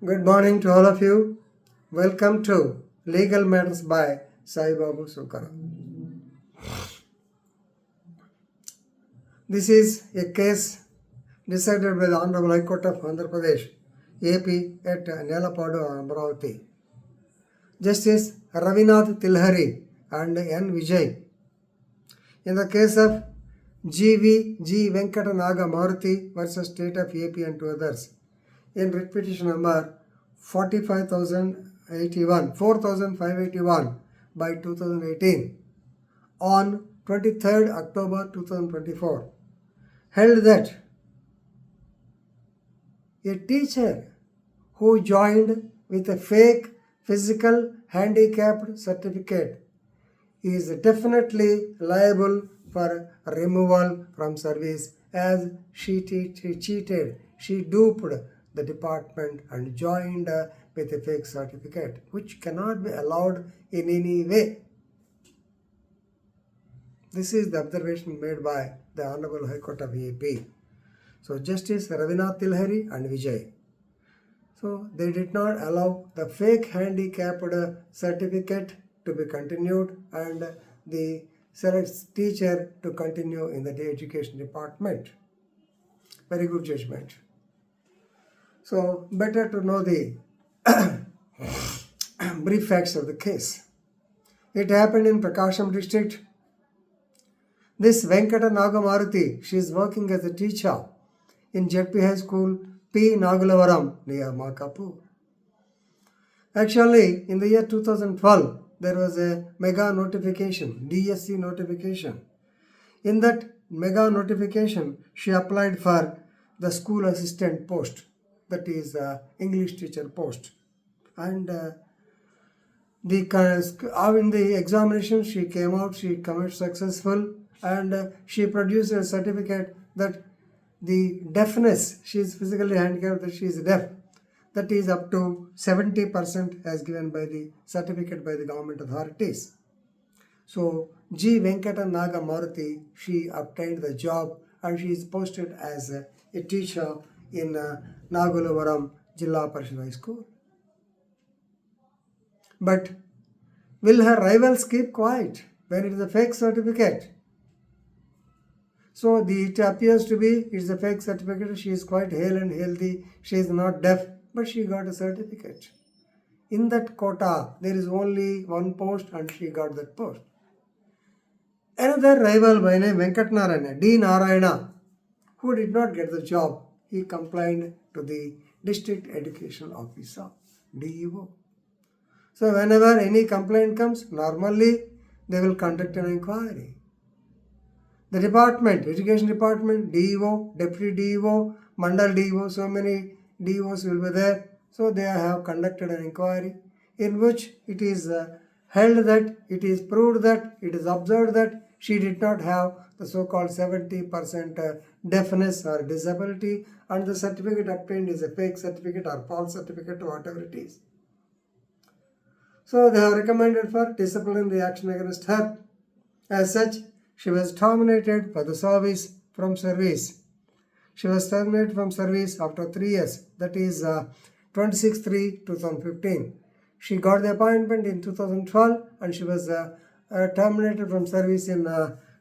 Good morning to all of you. Welcome to Legal Matters by Sai Babu Sukara. This is a case decided by the Honorable High Court of Andhra Pradesh, AP at Nelapadu, Amravati. Justice Ravinath Tilhari and N. Vijay. In the case of G. Venkatanaga versus State of AP and two others, in writ petition number 4581 by 2018 on 23rd October 2024, held that a teacher who joined with a fake physical handicapped certificate is definitely liable for removal from service as she cheated, she duped the department and joined with a fake certificate, which cannot be allowed in any way. This is the observation made by the Honorable High Court of AP. So Justice Ravinath Tilhari and Vijay. So they did not allow the fake handicapped certificate to be continued and the teacher to continue in the education department. Very good judgment. So better to know the brief facts of the case. It happened in Prakasham district. This Venkatanaga, she is working as a teacher in JP High School, P. Nagulavaram, near Makapu. Actually, in the year 2012, there was a mega notification, DSC notification. In that mega notification, she applied for the school assistant post, that is English teacher post. And in the examination, she came out, she committed successful, and she produced a certificate that the deafness, she is physically handicapped, that she is deaf, that is up to 70% as given by the certificate by the government authorities. So G. Venkatanaga, she obtained the job and she is posted as a teacher in Nagulavaram Jilla Parishad High School. But will her rivals keep quiet when it is a fake certificate? So it appears to be it's a fake certificate. She is quite hale and healthy. She is not deaf, but she got a certificate. In that quota, there is only one post and she got that post. Another rival by name Venkatnarayana, D. Narayana, who did not get the job, he complained to the district education officer, DEO. So whenever any complaint comes, normally they will conduct an inquiry. The department, education department, DEO, deputy DEO, Mandal DEO, so many DEOs will be there. So they have conducted an inquiry in which it is held that, it is proved that, it is observed that she did not have the so-called 70% deafness or disability, and the certificate obtained is a fake certificate or false certificate or whatever it is. So they have recommended for disciplinary action against her. As such, she was terminated for the service from service. She was terminated from service after 3 years, that is 26/3/2015. She got the appointment in 2012 and she was terminated from service in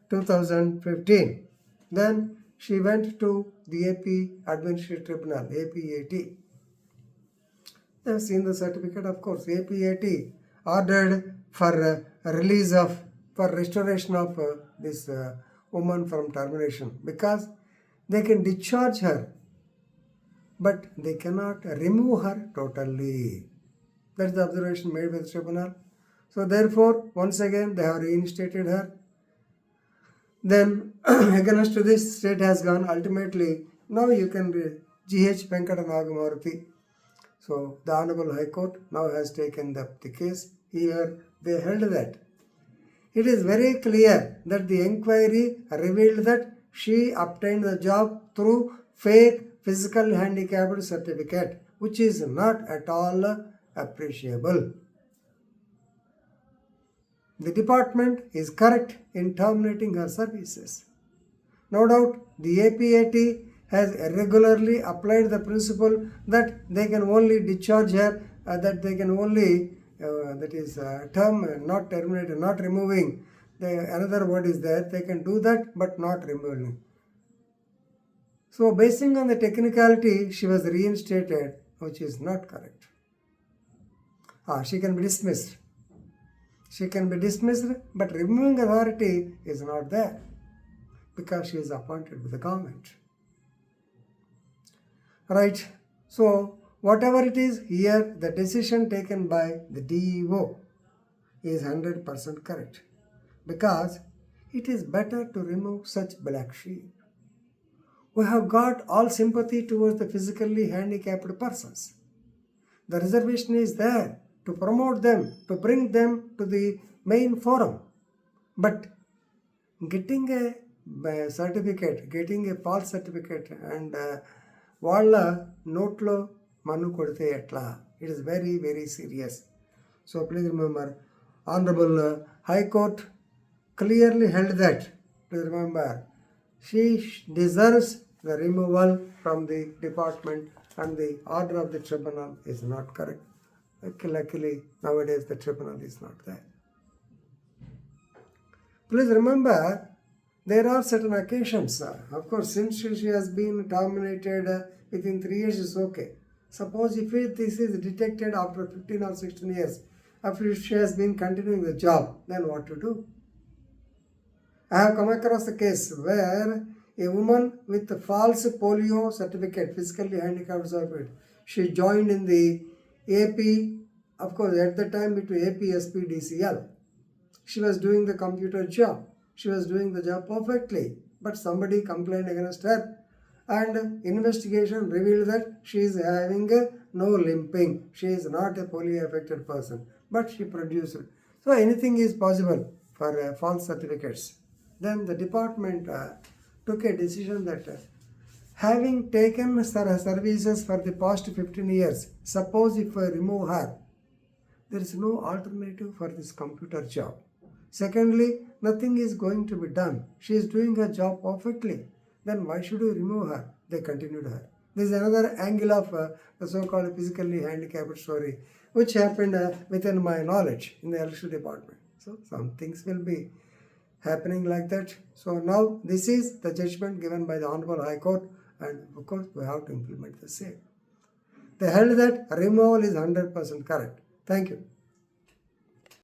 2015. Then she went to the AP Administrative Tribunal, APAT. They have seen the certificate, of course. APAT ordered for release of, for restoration of this woman from termination, because they can discharge her, but they cannot remove her totally. That's the observation made by the tribunal. So therefore, once again, they have reinstated her. Then against this, state has gone ultimately, now you can be G.H. Venkatanaga. So the Honorable High Court now has taken the case. Here they held that it is very clear that the inquiry revealed that she obtained the job through fake physical handicapped certificate, which is not at all appreciable. The department is correct in terminating her services. No doubt the APAT has irregularly applied the principle that they can only discharge her, that they can only, not terminated, not removing. Another word is there, they can do that but not removing. So basing on the technicality, she was reinstated, which is not correct. She can be dismissed. She can be dismissed, but removing authority is not there because she is appointed by the government. Right. So whatever it is here, the decision taken by the DEO is 100% correct because it is better to remove such black sheep. We have got all sympathy towards the physically handicapped persons. The reservation is there to promote them, to bring them to the main forum. But getting a certificate, getting a false certificate and వాళ్ళ నోట్లో మన్ను కొడితే ఎట్లా? It is very, very serious. So please remember, Honorable High Court clearly held that. Please remember, she deserves the removal from the department and the order of the tribunal is not correct. Luckily, nowadays the tribunal is not there. Please remember, there are certain occasions. Of course, since she has been terminated within 3 years is okay. Suppose if this is detected after 15 or 16 years, after she has been continuing the job, then what to do? I have come across a case where a woman with a false polio certificate, physically handicapped certificate, she joined in the AP, of course at the time it was AP SPDCL. She was doing the computer job. She was doing the job perfectly, but somebody complained against her and investigation revealed that she is having no limping. She is not a polio affected person, but she produced it. So anything is possible for false certificates. Then the department took a decision that having taken services for the past 15 years, suppose if I remove her, there is no alternative for this computer job. Secondly, nothing is going to be done. She is doing her job perfectly. Then why should we remove her? They continued her. This is another angle of the so-called physically handicapped story, which happened within my knowledge in the election department. So some things will be happening like that. So now this is the judgment given by the Honorable High Court, and of course we have to implement the same. They held that removal is 100% correct. Thank you.